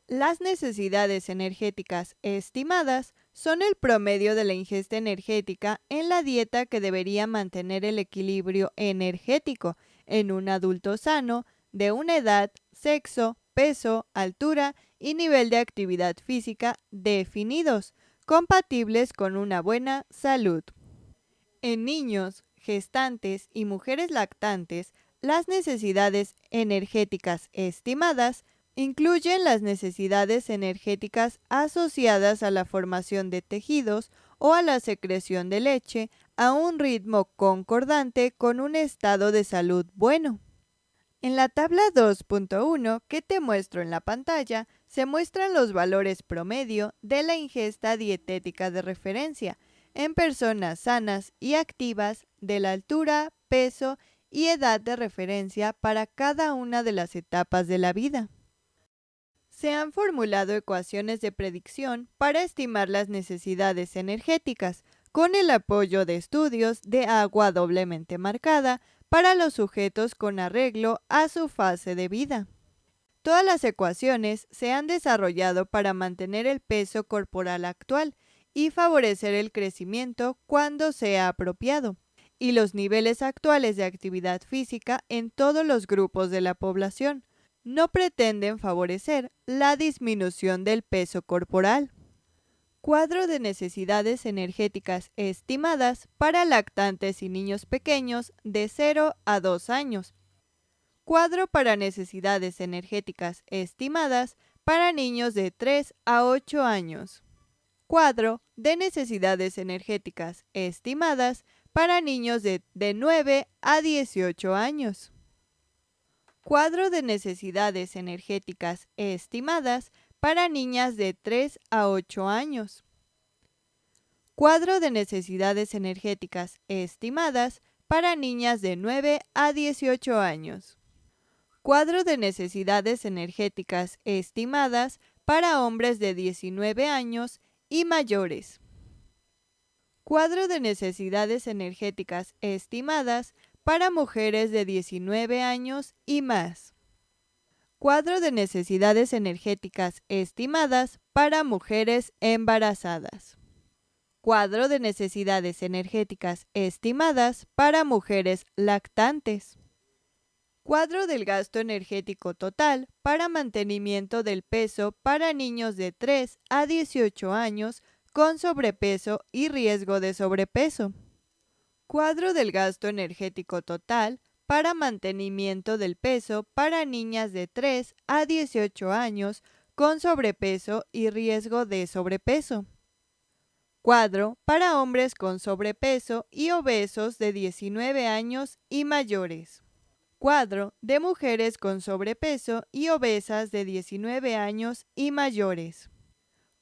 Speaker 1: Las necesidades energéticas estimadas son el promedio de la ingesta energética en la dieta que debería mantener el equilibrio energético en un adulto sano de una edad, sexo, peso, altura y nivel de actividad física definidos, compatibles con una buena salud. En niños, gestantes y mujeres lactantes, las necesidades energéticas estimadas incluyen las necesidades energéticas asociadas a la formación de tejidos o a la secreción de leche a un ritmo concordante con un estado de salud bueno. En la tabla 2.1 que te muestro en la pantalla, se muestran los valores promedio de la ingesta dietética de referencia en personas sanas y activas de la altura, peso y edad de referencia para cada una de las etapas de la vida. Se han formulado ecuaciones de predicción para estimar las necesidades energéticas, con el apoyo de estudios de agua doblemente marcada para los sujetos con arreglo a su fase de vida. Todas las ecuaciones se han desarrollado para mantener el peso corporal actual y favorecer el crecimiento cuando sea apropiado, y los niveles actuales de actividad física en todos los grupos de la población no pretenden favorecer la disminución del peso corporal. Cuadro de necesidades energéticas estimadas para lactantes y niños pequeños de 0 a 2 años. Cuadro para necesidades energéticas estimadas para niños de 3 a 8 años. Cuadro de necesidades energéticas estimadas para niños de 9 a 18 años. Cuadro de necesidades energéticas estimadas para niñas de 3 a 8 años. Cuadro de necesidades energéticas estimadas para niñas de 9 a 18 años. Cuadro de necesidades energéticas estimadas para hombres de 19 años y mayores. Cuadro de necesidades energéticas estimadas para mujeres de 19 años y más. Cuadro de necesidades energéticas estimadas para mujeres embarazadas. Cuadro de necesidades energéticas estimadas para mujeres lactantes. Cuadro del gasto energético total para mantenimiento del peso para niños de 3 a 18 años con sobrepeso y riesgo de sobrepeso. Cuadro del gasto energético total para mantenimiento del peso para niñas de 3 a 18 años con sobrepeso y riesgo de sobrepeso. Cuadro para hombres con sobrepeso y obesos de 19 años y mayores. Cuadro de mujeres con sobrepeso y obesas de 19 años y mayores.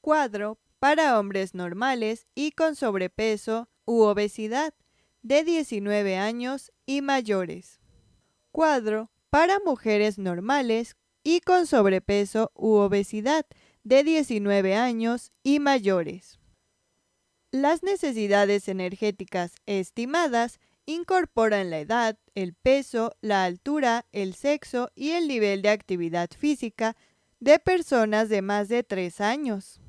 Speaker 1: Cuadro para hombres normales y con sobrepeso u obesidad de 19 años y mayores. Cuadro para mujeres normales y con sobrepeso u obesidad de 19 años y mayores. Las necesidades energéticas estimadas incorporan la edad, el peso, la altura, el sexo y el nivel de actividad física de personas de más de 3 años.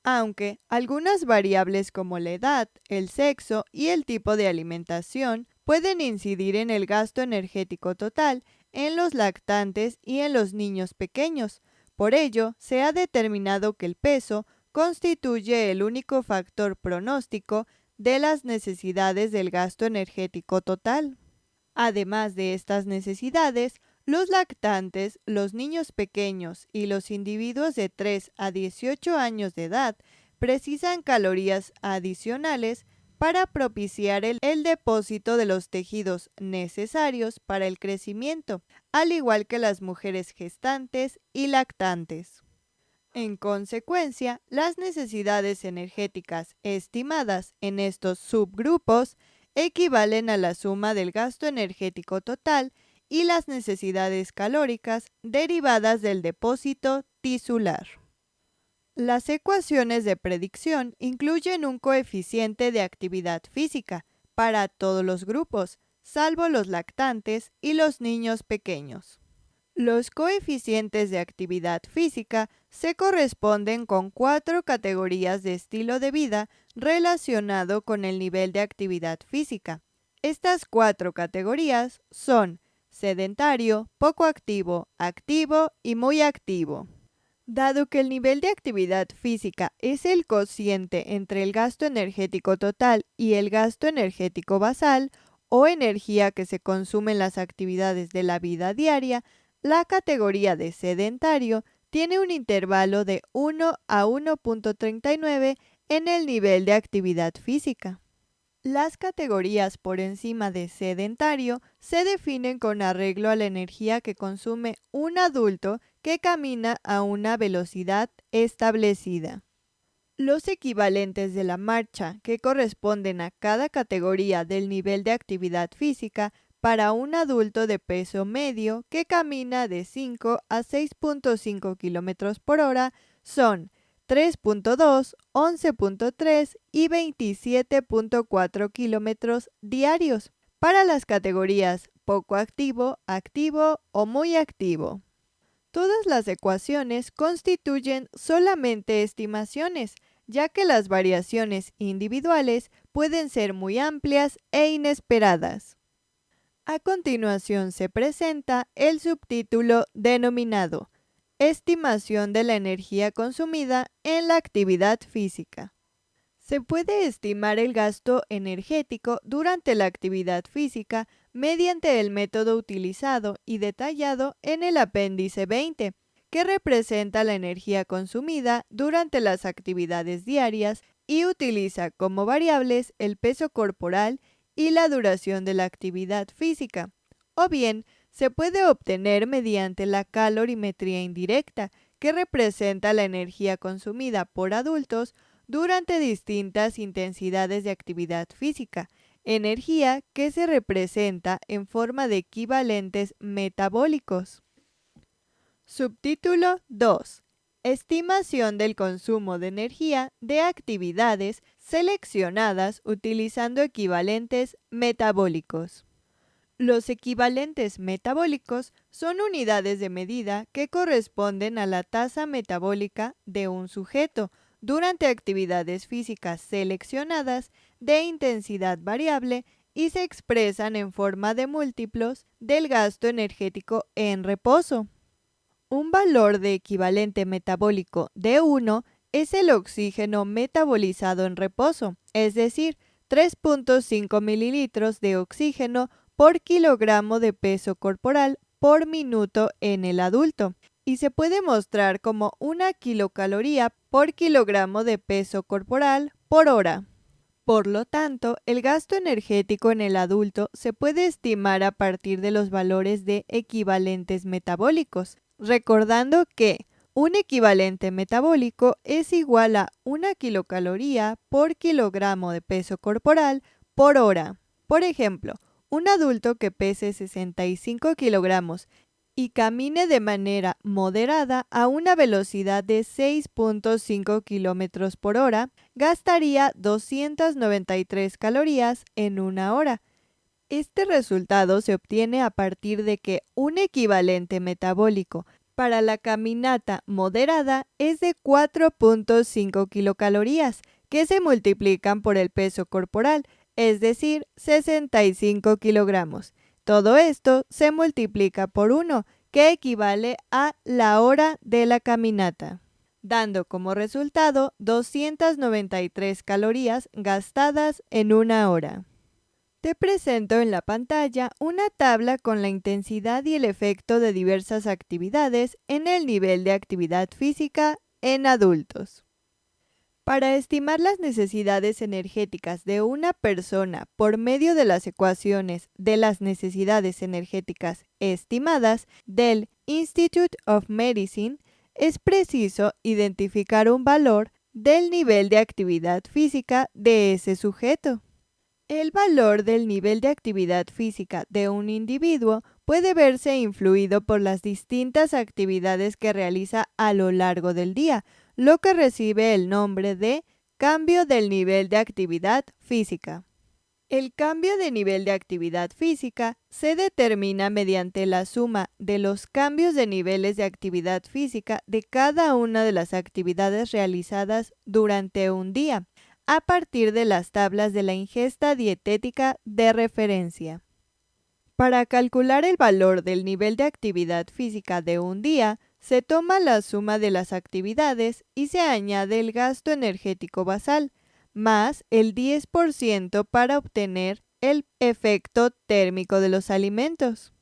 Speaker 1: Aunque algunas variables como la edad, el sexo y el tipo de alimentación pueden incidir en el gasto energético total en los lactantes y en los niños pequeños. Por ello, se ha determinado que el peso constituye el único factor pronóstico de las necesidades del gasto energético total. Además de estas necesidades, los lactantes, los niños pequeños y los individuos de 3 a 18 años de edad precisan calorías adicionales para propiciar el depósito de los tejidos necesarios para el crecimiento, al igual que las mujeres gestantes y lactantes. En consecuencia, las necesidades energéticas estimadas en estos subgrupos equivalen a la suma del gasto energético total y las necesidades calóricas derivadas del depósito tisular. Las ecuaciones de predicción incluyen un coeficiente de actividad física para todos los grupos, salvo los lactantes y los niños pequeños. Los coeficientes de actividad física se corresponden con 4 categorías de estilo de vida relacionado con el nivel de actividad física. Estas 4 categorías son sedentario, poco activo, activo y muy activo. Dado que el nivel de actividad física es el cociente entre el gasto energético total y el gasto energético basal, o energía que se consume en las actividades de la vida diaria, la categoría de sedentario tiene un intervalo de 1 a 1.39 en el nivel de actividad física. Las categorías por encima de sedentario se definen con arreglo a la energía que consume un adulto que camina a una velocidad establecida. Los equivalentes de la marcha, que corresponden a cada categoría del nivel de actividad física, para un adulto de peso medio que camina de 5 a 6.5 km por hora, son 3.2, 11.3 y 27.4 kilómetros diarios. Para las categorías poco activo, activo o muy activo. Todas las ecuaciones constituyen solamente estimaciones, ya que las variaciones individuales pueden ser muy amplias e inesperadas. A continuación se presenta el subtítulo denominado Estimación de la energía consumida en la actividad física. Se puede estimar el gasto energético durante la actividad física mediante el método utilizado y detallado en el apéndice 20, que representa la energía consumida durante las actividades diarias y utiliza como variables el peso corporal y la duración de la actividad física, o bien se puede obtener mediante la calorimetría indirecta, que representa la energía consumida por adultos durante distintas intensidades de actividad física, energía que se representa en forma de equivalentes metabólicos. Subtítulo 2. Estimación del consumo de energía de actividades seleccionadas utilizando equivalentes metabólicos. Los equivalentes metabólicos son unidades de medida que corresponden a la tasa metabólica de un sujeto durante actividades físicas seleccionadas de intensidad variable y se expresan en forma de múltiplos del gasto energético en reposo. Un valor de equivalente metabólico de 1 es el oxígeno metabolizado en reposo, es decir, 3.5 mililitros de oxígeno por kilogramo de peso corporal por minuto en el adulto, y se puede mostrar como 1 kilocaloría por kilogramo de peso corporal por hora. Por lo tanto, el gasto energético en el adulto se puede estimar a partir de los valores de equivalentes metabólicos, recordando que un equivalente metabólico es igual a 1 kilocaloría por kilogramo de peso corporal por hora. Por ejemplo, un adulto que pese 65 kilogramos y camine de manera moderada a una velocidad de 6.5 kilómetros por hora, gastaría 293 calorías en una hora. Este resultado se obtiene a partir de que un equivalente metabólico para la caminata moderada es de 4.5 kilocalorías, que se multiplican por el peso corporal, es decir, 65 kilogramos. Todo esto se multiplica por 1, que equivale a la hora de la caminata, dando como resultado 293 calorías gastadas en una hora. Te presento en la pantalla una tabla con la intensidad y el efecto de diversas actividades en el nivel de actividad física en adultos. Para estimar las necesidades energéticas de una persona por medio de las ecuaciones de las necesidades energéticas estimadas del Institute of Medicine, es preciso identificar un valor del nivel de actividad física de ese sujeto. El valor del nivel de actividad física de un individuo puede verse influido por las distintas actividades que realiza a lo largo del día, lo que recibe el nombre de cambio del nivel de actividad física. El cambio de nivel de actividad física se determina mediante la suma de los cambios de niveles de actividad física de cada una de las actividades realizadas durante un día, a partir de las tablas de la ingesta dietética de referencia. Para calcular el valor del nivel de actividad física de un día, se toma la suma de las actividades y se añade el gasto energético basal, más el 10% para obtener el efecto térmico de los alimentos.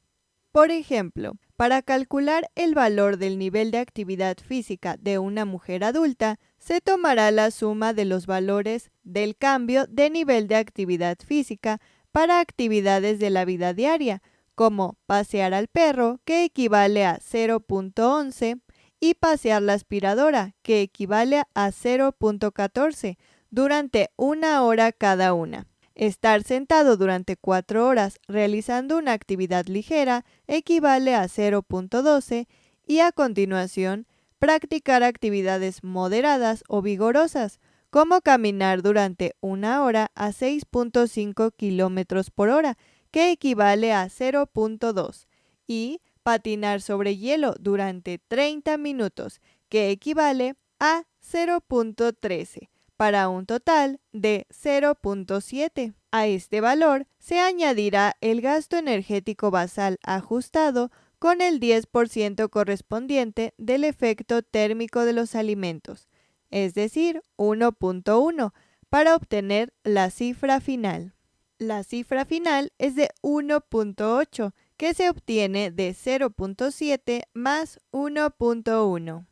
Speaker 1: Por ejemplo, para calcular el valor del nivel de actividad física de una mujer adulta, se tomará la suma de los valores del cambio de nivel de actividad física para actividades de la vida diaria, como pasear al perro, que equivale a 0.11, y pasear la aspiradora, que equivale a 0.14, durante 1 hora cada una. Estar sentado durante 4 horas realizando una actividad ligera equivale a 0.12 y a continuación practicar actividades moderadas o vigorosas, como caminar durante 1 hora a 6.5 kilómetros por hora, que equivale a 0.2, y patinar sobre hielo durante 30 minutos, que equivale a 0.13. Para un total de 0.7. A este valor se añadirá el gasto energético basal ajustado con el 10% correspondiente del efecto térmico de los alimentos, es decir, 1.1, para obtener la cifra final. La cifra final es de 1.8, que se obtiene de 0.7 más 1.1.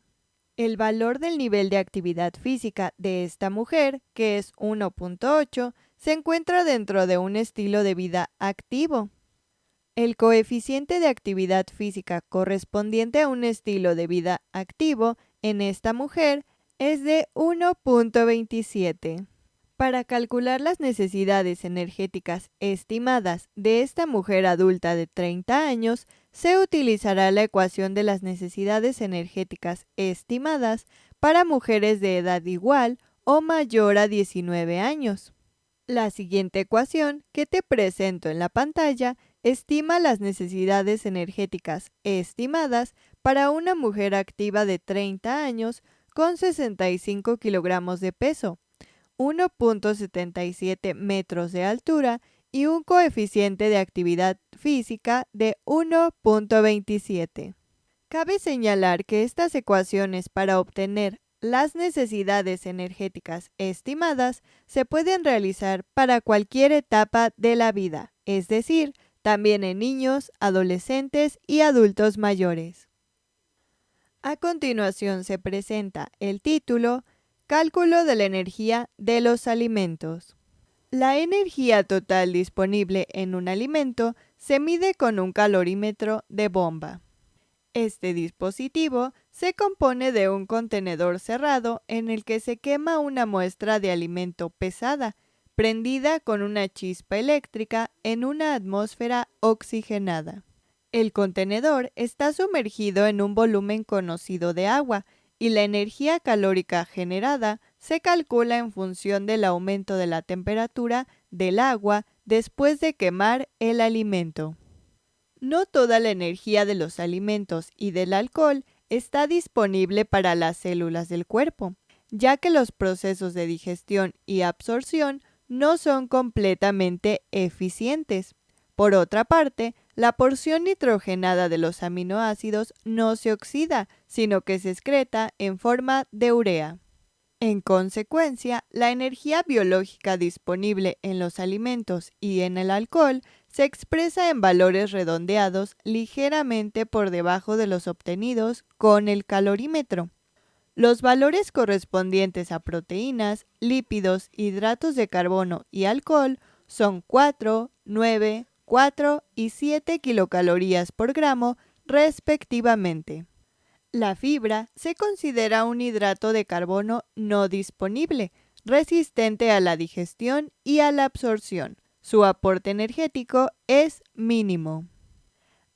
Speaker 1: El valor del nivel de actividad física de esta mujer, que es 1.8, se encuentra dentro de un estilo de vida activo. El coeficiente de actividad física correspondiente a un estilo de vida activo en esta mujer es de 1.27. Para calcular las necesidades energéticas estimadas de esta mujer adulta de 30 años, se utilizará la ecuación de las necesidades energéticas estimadas para mujeres de edad igual o mayor a 19 años. La siguiente ecuación que te presento en la pantalla estima las necesidades energéticas estimadas para una mujer activa de 30 años con 65 kilogramos de peso, 1.77 metros de altura y un coeficiente de actividad física de 1.27. Cabe señalar que estas ecuaciones para obtener las necesidades energéticas estimadas se pueden realizar para cualquier etapa de la vida, es decir, también en niños, adolescentes y adultos mayores. A continuación se presenta el título Cálculo de la energía de los alimentos. La energía total disponible en un alimento se mide con un calorímetro de bomba. Este dispositivo se compone de un contenedor cerrado en el que se quema una muestra de alimento pesada, prendida con una chispa eléctrica en una atmósfera oxigenada. El contenedor está sumergido en un volumen conocido de agua, y la energía calórica generada se calcula en función del aumento de la temperatura del agua después de quemar el alimento. No toda la energía de los alimentos y del alcohol está disponible para las células del cuerpo, ya que los procesos de digestión y absorción no son completamente eficientes. Por otra parte, la porción nitrogenada de los aminoácidos no se oxida, sino que se excreta en forma de urea. En consecuencia, la energía biológica disponible en los alimentos y en el alcohol se expresa en valores redondeados ligeramente por debajo de los obtenidos con el calorímetro. Los valores correspondientes a proteínas, lípidos, hidratos de carbono y alcohol son 4, 9, 4 y 7 kilocalorías por gramo, respectivamente. La fibra se considera un hidrato de carbono no disponible, resistente a la digestión y a la absorción. Su aporte energético es mínimo.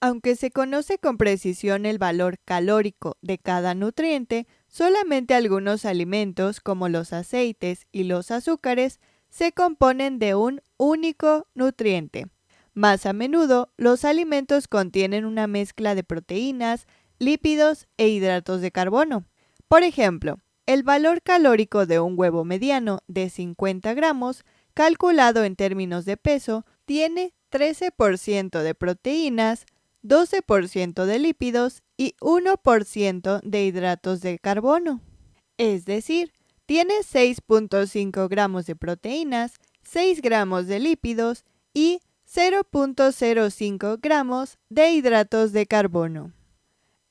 Speaker 1: Aunque se conoce con precisión el valor calórico de cada nutriente, solamente algunos alimentos como los aceites y los azúcares se componen de un único nutriente. Más a menudo, los alimentos contienen una mezcla de proteínas, lípidos e hidratos de carbono. Por ejemplo, el valor calórico de un huevo mediano de 50 gramos, calculado en términos de peso, tiene 13% de proteínas, 12% de lípidos y 1% de hidratos de carbono. Es decir, tiene 6.5 gramos de proteínas, 6 gramos de lípidos y 0.05 gramos de hidratos de carbono.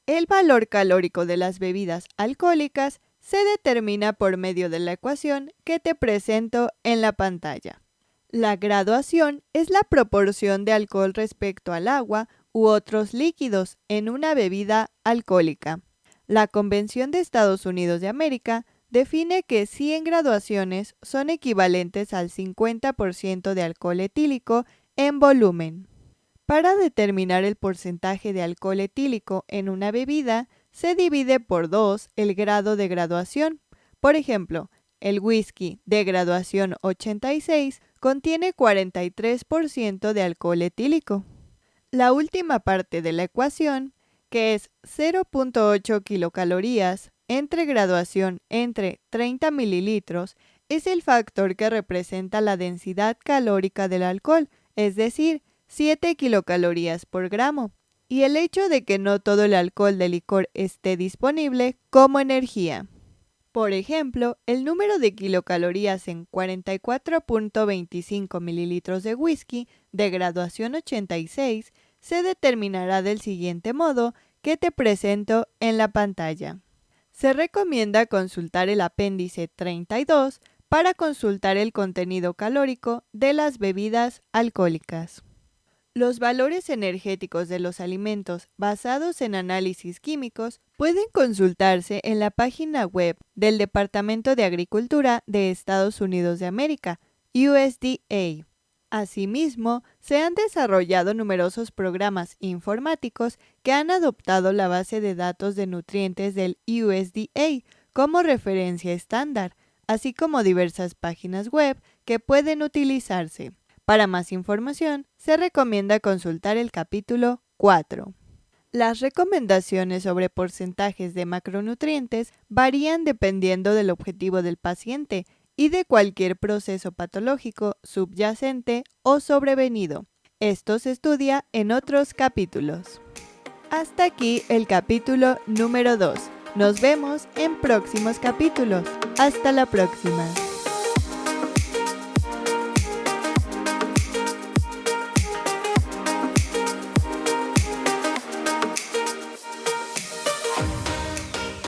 Speaker 1: El valor calórico de las bebidas alcohólicas se determina por medio de la ecuación que te presento en la pantalla. La graduación es la proporción de alcohol respecto al agua u otros líquidos en una bebida alcohólica. La Convención de Estados Unidos de América define que 100 graduaciones son equivalentes al 50% de alcohol etílico en volumen. Para determinar el porcentaje de alcohol etílico en una bebida, se divide por 2 el grado de graduación. Por ejemplo, el whisky de graduación 86 contiene 43% de alcohol etílico. La última parte de la ecuación, que es 0.8 kilocalorías entre graduación entre 30 mililitros, es el factor que representa la densidad calórica del alcohol, es decir, 7 kilocalorías por gramo, y el hecho de que no todo el alcohol de licor esté disponible como energía. Por ejemplo, el número de kilocalorías en 44.25 mililitros de whisky de graduación 86 se determinará del siguiente modo que te presento en la pantalla. Se recomienda consultar el apéndice 32 para consultar el contenido calórico de las bebidas alcohólicas. Los valores energéticos de los alimentos basados en análisis químicos pueden consultarse en la página web del Departamento de Agricultura de Estados Unidos de América, USDA. Asimismo, se han desarrollado numerosos programas informáticos que han adoptado la base de datos de nutrientes del USDA como referencia estándar, así como diversas páginas web que pueden utilizarse. Para más información, se recomienda consultar el capítulo 4. Las recomendaciones sobre porcentajes de macronutrientes varían dependiendo del objetivo del paciente y de cualquier proceso patológico subyacente o sobrevenido. Esto se estudia en otros capítulos. Hasta aquí el capítulo número 2. Nos vemos en próximos capítulos. Hasta la próxima.